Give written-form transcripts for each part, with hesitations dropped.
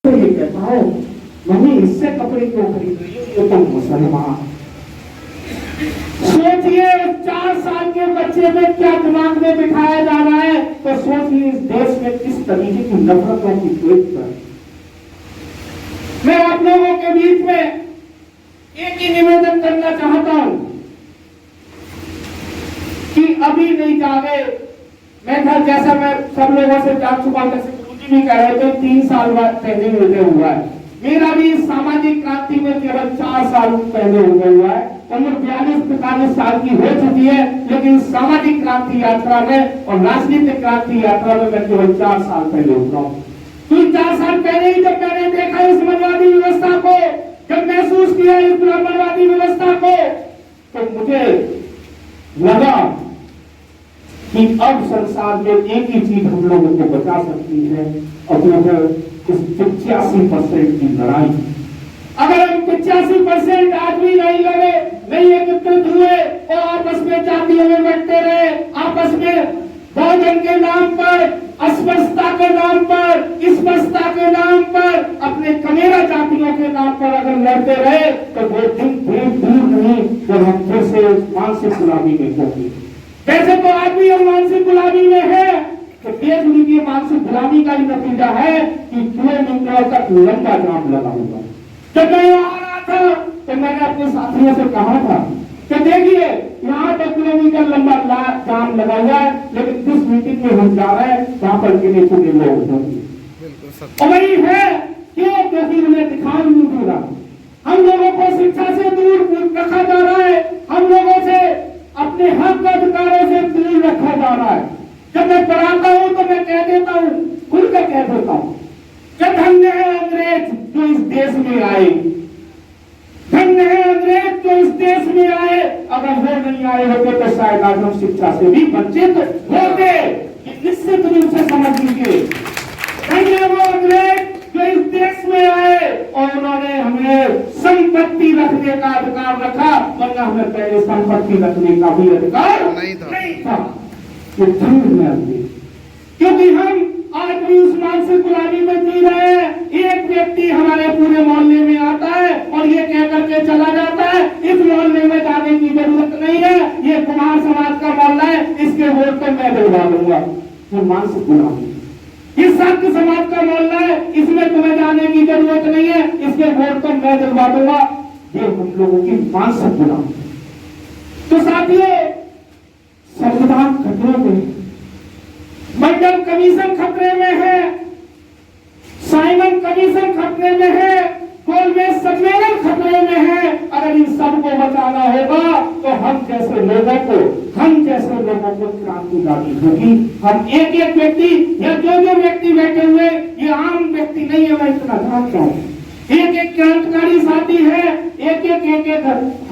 तो ये कहता है मम्मी इससे कपड़े क्यों खरीद रही हो, ये तो मुसलमान। सोचिए 4 साल के बच्चे में क्या दिमाग में बिठाया जा रहा है, तो सोचिए इस देश में किस तरीके की नफरतों की ट्वीट पर। मैं आप लोगों के बीच में एक ही निवेदन करना चाहता हूं कि अभी नहीं जागे। मैं था जैसा मैं सब लोगों से जान चुका, जैसे भी कह रहे थे 3 साल पहले हुए हुआ है। मेरा भी सामाजिक क्रांति में केवल 4 साल पहले हुआ है। उम्र 42-45 साल की हो चुकी है, लेकिन सामाजिक क्रांति यात्रा में और राजनीतिक क्रांति यात्रा में मैं केवल 4 साल पहले उतरा हूं। तो 4 साल पहले ही जब मैंने देखा इस मनवादी व्यवस्था को, जब महसूस किया इस ब्राह्मणवादी व्यवस्था को, तो मुझे लगा कि अब संसार में एक ही चीज हम लोगों को बचा सकती है, और वो है इस 85% की लड़ाई। अगर हम 85% आज भी नहीं लड़े, नहीं एकत्रित हुए और आपस में जातियों में बंटते रहे, आपस में भोजन के नाम पर, अस्पृश्यता के नाम पर, स्पष्टता के नाम पर, अपने कमेरा जातियों के नाम पर अगर लड़ते रहे, तो वो दिन दूर नहीं जब हम फिर से मानसिक गुलामी में होंगे। वैसे तो आज भी हम मानसिक गुलामी में है, तो देश की मानसिक गुलामी का ही नतीजा है कि किलोमीटर तक लंबा जाम लगा हुआ। जब मैं यहाँ आ रहा था तो मैंने अपने साथियों से कहा था कि देखिए यहाँ पर किलोमीटर लंबा जाम लगा हुआ है, लेकिन जिस मीटिंग में हम जा रहे हैं वहां पर गिने चुने लोग होंगे। और वही है क्यों, क्योंकि उन्हें दिखाई नहीं दे रहा। हम लोगों को शिक्षा से दूर रखा जा रहा है, हम लोगों से अपने हक अधिकारों से दूर रखा जा रहा है। जब मैं पढ़ाता हूं तो मैं कह देता हूं, खुलकर कह देता हूं, धन्य है अंग्रेज जो इस देश में आए, धन्य है अंग्रेज जो इस देश में आए। अगर वो नहीं आए होते तो शायद आज हम शिक्षा से भी वंचित होते, निश्चित रूप से समझ लीजिए। धन्य वो अंग्रेज जो इस देश में आए और उन्होंने हमें संपत्ति रखने का अधिकार रखा, वरना हमें पहले संपत्ति रखने का भी अधिकार नहीं था। ये धन्य है, क्योंकि हम आज भी उस मानसिक गुलामी में जी रहे हैं। एक व्यक्ति हमारे पूरे मोहल्ले में आता है और ये कह करके चला जाता है इस मोहल्ले में जाने की जरूरत नहीं है, ये कुमार समाज का मोहल्ला है, इसके वोट तो मैं दिलवा दूंगा। ये मानसिक गुलामी। ये संत समाज का मोहल्ला है, इसमें तुम्हें जाने की जरूरत नहीं है, इसके वोट तो मैं दिलवा दूंगा। ये हम लोगों की मानसिक गुलामी। तो साथियों, संविधान खतरे में, मंडल कमीशन खतरे में है, साइमन कमीशन खतरे में है, गोलमेज सम्मेलन खतरे में है। अगर इन सबको बचाना होगा तो हम जैसे लोगों को क्रांति लानी होगी। हम एक व्यक्ति या जो व्यक्ति बैठे हुए, ये आम व्यक्ति नहीं है, मैं इतना जानता हूँ। एक क्रांतिकारी साथी है, एक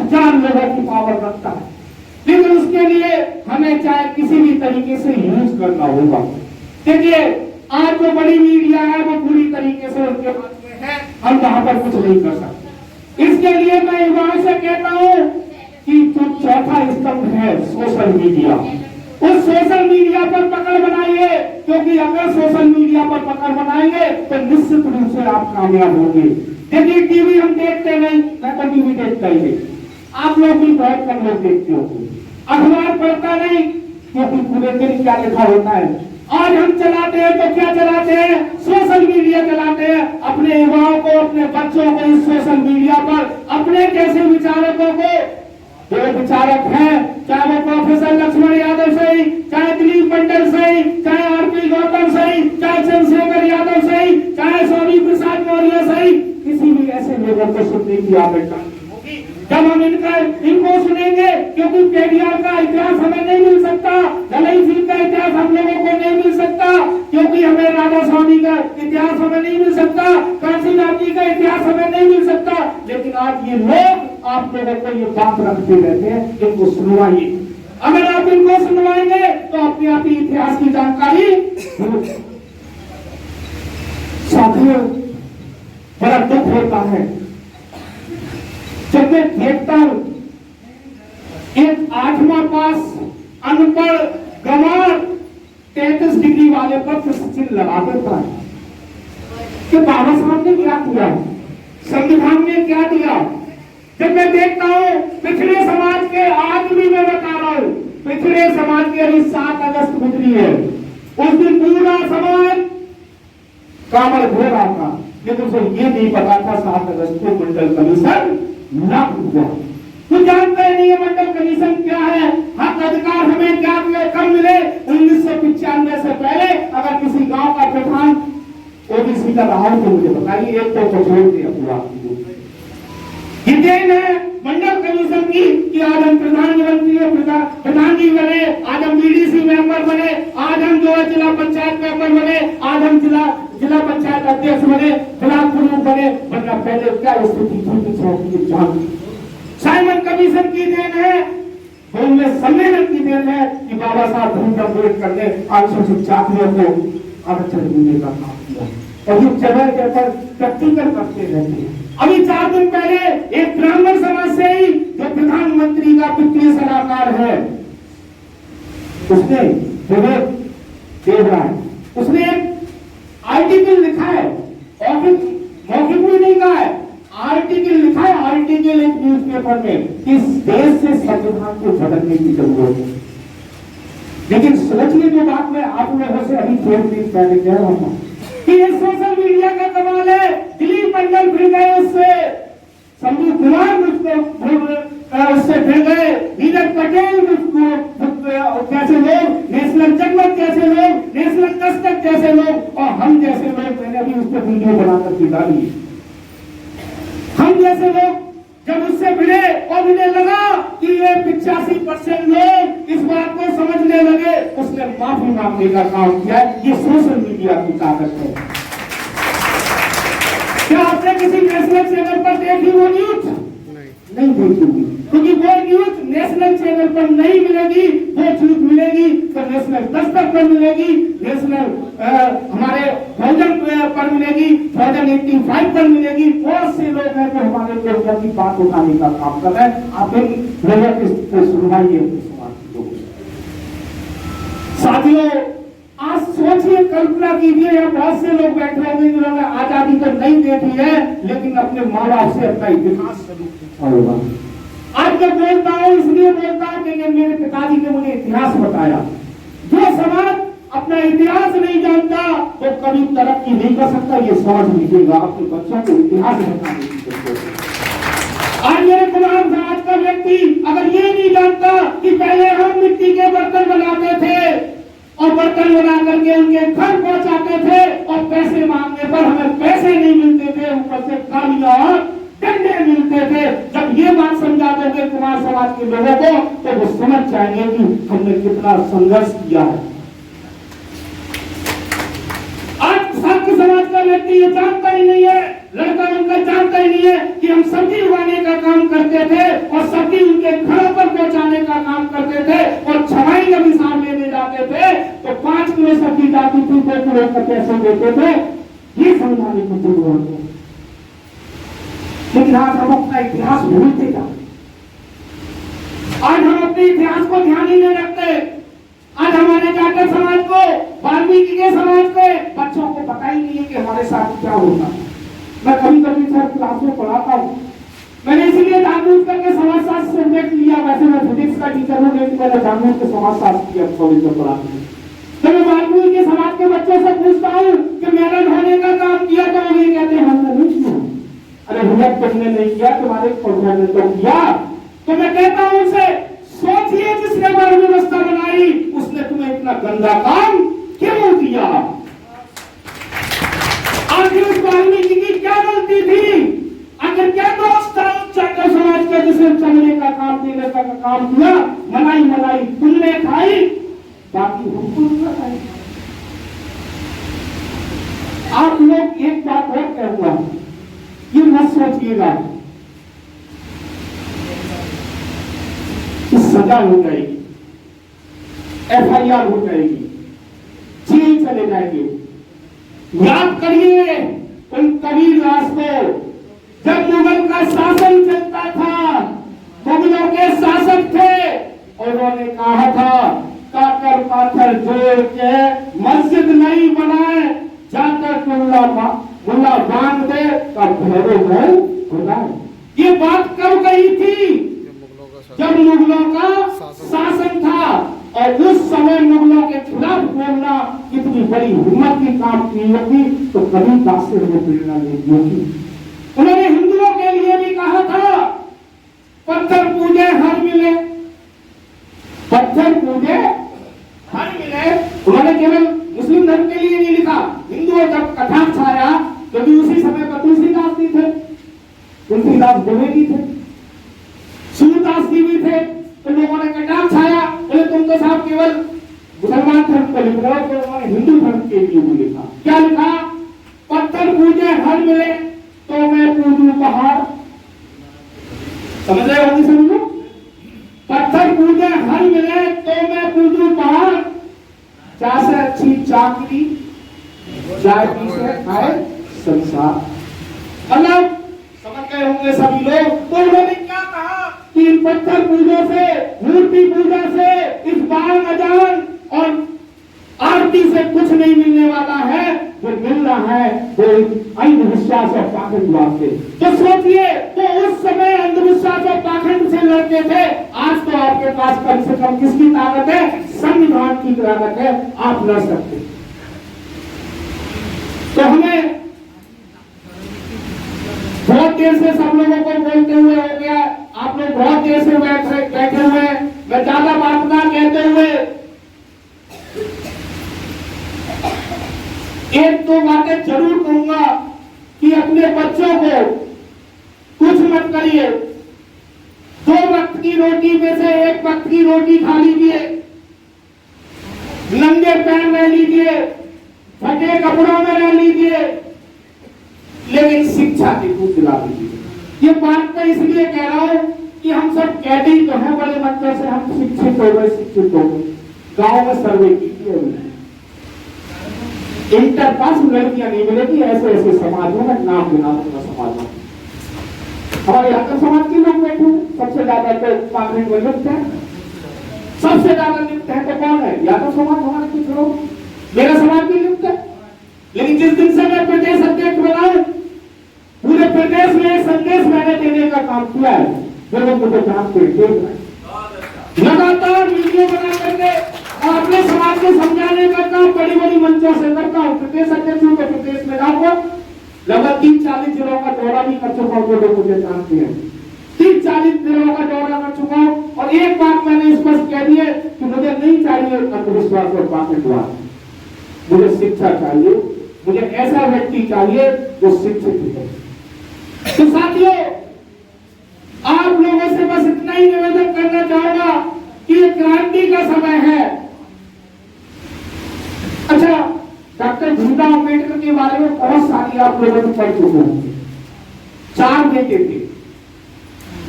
हजार लोगों की पावर रखता है, लेकिन उसके लिए हमें चाहे किसी भी तरीके से यूज करना होगा। देखिए आज जो बड़ी मीडिया है वो पूरी तरीके से उनके हाथ में है, हम वहां पर कुछ नहीं कर सकते। इसके लिए मैं युवाओं से कहता हूं कि जो चौथा स्तंभ है सोशल मीडिया, उस सोशल मीडिया पर पकड़ बनाइए, क्योंकि अगर सोशल मीडिया पर पकड़ बनाएंगे तो निश्चित रूप से आप कामयाब होंगे। देखिए टीवी हम देखते नहीं, मैं तो टीवी देखता ही नहीं, आप लोग भी बहुत कम लोग देखते हो। अखबार पढ़ता नहीं, क्योंकि पूरे दिन क्या लिखा होता है। आज हम चलाते हैं तो क्या चलाते हैं, सोशल मीडिया चलाते हैं। अपने युवाओं को, अपने बच्चों को इस सोशल मीडिया पर अपने जैसे विचारकों को, जो विचारक हैं, चाहे वो प्रोफेसर लक्ष्मण यादव सही, चाहे दिलीप मंडल सही, चाहे आरपी गौतम सही, चाहे चंद्रशेखर यादव सही, चाहे स्वामी प्रसाद मौर्य सही, किसी भी ऐसे लोगों को सुनने की आदत होगी जब हम इनको सुनेंगे। क्योंकि पेरियार का इतिहास हमें नहीं मिल सकता, दलाई सिंह का इतिहास हम लोगों को नहीं मिल सकता, क्योंकि हमें राधा स्वामी का इतिहास हमें नहीं मिल सकता, काशीनाथ जी का इतिहास हमें नहीं मिल सकता। लेकिन आज ये लोग आप लोगों को ये बात रखते रहते हैं, इनको सुनवाइए। अगर आप इनको सुनवाएंगे तो अपने आप ही इतिहास की जानकारी। साथियों, बड़ा दुख होता है जब मैं देखता हूं एक 8वां पास अनपढ़ गंवार 33 डिग्री वाले पर चिन्ह लगा देता है। कि बाबा साहब ने क्या किया, संविधान ने क्या दिया। जब मैं देखता हूं पिछड़े समाज के, आज भी मैं बता रहा हूं, पिछड़े समाज के अभी 7 अगस्त गुजरी है, उस दिन पूरा समाज कामर धो रहा था, लेकिन उसे ये नहीं पता था 7 अगस्त को मंडल कमीशन लागू हुआ। तो जानते नहीं है मंडल कमीशन क्या है, हक अधिकार हमें क्या कब मिले। 1995 से पहले अगर किसी गांव का प्रधान ओबीसी का रहा हो तो मुझे बताइए, एक तो छोड़ दिया पूरा। ये देन है मंडल कमीशन की कि आज हम प्रधानमंत्री प्रधान जी बने, आज हम बीडीसी मेंबर बने, आज हम जो है जिला पंचायत मेंबर बने, आज हम जिला पंचायत अध्यक्ष बने, ब्लॉक प्रमुख बने, वरना पहले क्या स्थिति थी। साइमन कमीशन की देन है, उनमें सम्मेलन की देन है कि बाबा साहब भीमराव अम्बेडकर ने अनुसूचित जातियों को आरक्षण देने का काम किया, और ये जगह पर प्रैक्टिकल करते रहते हैं। अभी 4 दिन पहले एक ब्राह्मण समाज से ही जो प्रधानमंत्री का वित्तीय सलाहकार है, उसने उसने एक आर्टिकल लिखा है, मौखिक भी नहीं कहा है, आर्टिकल लिखा है, आर्टिकल एक न्यूज़पेपर में, इस देश से संविधान को बदलने की जरूरत है। लेकिन सोचिए जो बात मैं आप लोगों से अभी थोड़ी देर पहले कह रहा हूं कि ये सोशल मीडिया का कमाल है। दिलीप मंडल फिर गए, उससे संदीप कुमार उससे फिर गए, नीरज पटेल कैसे लोग, नेशनल जनमत जैसे लोग, नेशनल दस्तक जैसे लोग, और हम जैसे लोग, मैंने अभी उस पर वीडियो बनाकर के डाली, हम जैसे लोग जब उससे भिड़े और उन्हें लगा कि ये 85% लोग इस बात को समझने लगे, उसने माफी मांगने का काम किया। ये सोशल मीडिया की ताकत है। क्या आपने किसी नेशनल चैनल पर देखी वो न्यूज? नहीं देखी, क्योंकि वो न्यूज नेशनल चैनल पर नहीं मिलेगी, वो झूठ मिलेगी तो नेशनल दस्तक पर मिलेगी, नेशनल हमारे भोजन पर मिलेगी, भोजन 85 पर मिलेगी। बहुत से लोग हैं जो हमारे लोगों की बात उठाने का काम कर रहे हैं। आप इन लोगों की सुनवाइए साथियों। आज सोचिए, कल्पना कीजिए, यहाँ बहुत से लोग बैठे होंगे जिन्होंने आजादी तो नहीं देखी है, लेकिन अपने माँ बाप से अपना इतिहास जरूर पूछा होगा। आज मैं बोलता हूँ इसलिए बोलता हूँ कि मेरे पिताजी ने मुझे इतिहास बताया। जो समाज अपना इतिहास नहीं जानता वो कभी तरक्की नहीं कर सकता, ये समझ लीजिएगा। अपने बच्चों को इतिहास बताने की जरूरत है। आज मेरे कुमार समाज का व्यक्ति अगर ये नहीं जानता कि पहले हम मिट्टी के बर्तन बनाते थे और बर्तन बना करके उनके घर पहुंचाते थे, और पैसे मांगने पर हमें पैसे नहीं मिलते थे, ऊपर से गालियां और डंडे मिलते थे। जब ये बात समझा दोगे कुमार समाज के लोगों को तो वो समझ जाएंगे कि हमने कितना संघर्ष किया है। आज साक्य समाज का व्यक्ति ये जानता ही नहीं है, लड़का उनका जानता ही नहीं है कि हम सब्जी उगाने का काम करते थे और सब्जी उनके घरों पर पहुंचाने का काम करते थे, और छवाई का भी सामने ले जाते थे तो 5 किलो सब्जी जाती थी, 2 किलो का पैसे देते थे। ये समझाने की जरूरत है। लेकिन आज हम अपना इतिहास भूलते जाते, आज हम अपने इतिहास को ध्यान ही नहीं रखते। आज हमारे जाटव समाज को, वाल्मीकि के समाज को बच्चों को पता ही नहीं है कि हमारे साथ क्या होता है। मैं कभी कभी सर क्लास में पढ़ाता हूँ, मैंने इसीलिए जानबूझ करके समाजशास्त्र सब्जेक्ट लिया। वैसे मैं फिजिक्स का टीचर हूँ, लेकिन मैंने जानबूझ के समाजशास्त्र किया कॉलेज में पढ़ाते हैं। तो मैं वाल्मीकि के समाज के बच्चों से पूछता हूँ कि मैंने ढोने का काम किया, तो वो ये कहते हैं हमने नहीं किया। अरे भैया तुमने नहीं किया, तुम्हारे पौधों ने तो किया। तो मैं कहता हूं उसे, सोचिए जिसने वर्ण व्यवस्था बनाई उसने तुम्हें इतना गंदा काम क्यों दिया? आखिर उस वाल्मीकि की क्या गलती थी? आखिर क्या दोष था जाटव समाज का जिसने चमड़े का काम, देने का काम किया? मलाई मलाई तुमने खाई, बाकी हमको नहीं खाई। आप लोग एक बात और कहूंगा, ये मत सोचिएगा कि सजा हो जाएगी, FIR हो जाएगी, जेल चले जाएंगे। याद करिए उन कबीर दास को, जब मुगल का शासन चलता था, मुगलों के शासक थे, और उन्होंने कहा था काकर पाथर जोड़ के मस्जिद नहीं बनाए, जाकर मुल्ला भैरवमय होता है। ये बात कब कही थी? जब मुगलों का शासन था, और उस समय मुगलों के खिलाफ बोलना कितनी बड़ी हिम्मत की काम की होगी, तो कभी दास से वो प्रेरणा नहीं होगी। उन्होंने हिंदुओं के लिए भी कहा था, पत्थर पूजे हर मिले, पत्थर पूजे हर मिले। उन्होंने केवल मुस्लिम धर्म के लिए नहीं लिखा, हिंदुओं जब कटाक्ष आया, क्योंकि उसी समय पर तुलसीदास जी थे, तुलसीदास द्विवेदी थे, सूरदास जी भी थे, तो लोगों ने कटाक्ष आया, बोले तुम तो साहब केवल मुसलमान धर्म को लिख रहे हो, तो उन्होंने हिंदू धर्म के लिए भी लिखा। क्या लिखा? पत्थर पूजे हर मिले तो मैं पूजू पहाड़। समझ रहे होंगे सभी लोग? पत्थर पूजे हर मिले तो मैं पूजू पहाड़, चाय से अच्छी चाकरी, चाय पी से खाए संसार। मतलब समझ गए होंगे सभी लोग। तो उन्होंने क्या कहा कि इन पत्थर पूजों से, मूर्ति पूजा से, इस बाण अजान और आरती से कुछ नहीं मिलने वाला है। जो मिल रहा है वो अंधविश्वास और पाखंडवाद से। तो सोचिए, तो उस समय अंधविश्वास और पाखंड से लड़ते थे, आज तो आपके पास कम से कम किसकी ताकत है? संविधान की ताकत है, आप लड़ सकते। तो हमें बहुत देर से सब लोगों को बोलते हुए हो गया, आप लोग बहुत देर से बैठे हुए, मैं ज्यादा बात ना कहते हुए एक दो बातें जरूर कहूंगा कि अपने बच्चों को कुछ मत करिए। 2 वक्त की रोटी में से 1 वक्त की रोटी खा लीजिए, नंगे पैर रह लीजिए, फटे कपड़ों में रह लीजिए, लेकिन शिक्षा की दूध दिला दीजिए। ये बात मैं इसलिए कह रहा हूं कि हम सब कहते ही तो हैं बड़े बच्चों से, हम शिक्षित हो गए, शिक्षित हो गए। गांव में सर्वे कीजिए, इंटर पास लड़कियां नहीं मिलेगी ऐसे ऐसे समाजों में, नाम गिना दूंगा समाजों में। हमारे यादव समाज के लोग बैठे हैं, सबसे ज्यादा तो पाखंड में लिप्त है, सबसे ज्यादा लिप्त है तो कौन है? यादव समाज। हमारे कुछ लोग, मेरा समाज भी लिप्त है। लेकिन जिस दिन से मैं प्रदेश अध्यक्ष बना, पूरे प्रदेश में संदेश मैंने देने का काम किया है। लोगों को तो जानते हैं, लगातार वीडियो बना करके और अपने समाज को समझाने का काम बड़ी बड़ी मंचों से करता हूँ। प्रदेश अध्यक्ष हूँ तो प्रदेश में जाऊंगा, लगभग 30-40 जिलों का दौरा भी कर चुका हूँ, जो लोग मुझे जानते हैं। 30-40 जिलों का दौरा कर चुका हूँ, और एक बात मैंने स्पष्ट कह दी है कि मुझे नहीं चाहिए अंधविश्वास और पाखंडवाद, मुझे शिक्षा चाहिए, मुझे ऐसा व्यक्ति चाहिए जो शिक्षित है। तो साथियों, आप लोगों से बस इतना ही निवेदन करना चाहूंगा कि ये क्रांति का समय है। अच्छा, डॉक्टर भीमराव अम्बेडकर के बारे में बहुत सारी आप लोगों ने पढ़ चुके होंगे। 4 बेटे थे,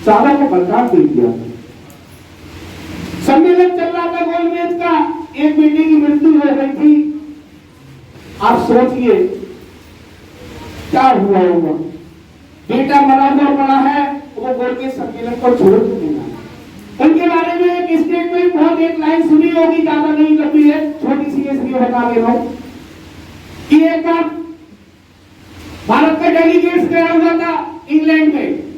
चारों को बलिदान दे दिया। सम्मेलन चल रहा था गोलमेज का, एक बेटे की मृत्यु हो गई थी। आप सोचिए क्या हुआ होगा। बेटा मरा हुआ पड़ा है, वो गोलमेज सम्मेलन को छोड़ देना। उनके बारे में एक स्टेटमेंट, बहुत एक लाइन सुनी होगी, ज्यादा नहीं लंबी है, छोटी सी इसलिए बता दे रहा हूं कि एक बार भारत का डेलीगेट्स गया हुआ था इंग्लैंड में।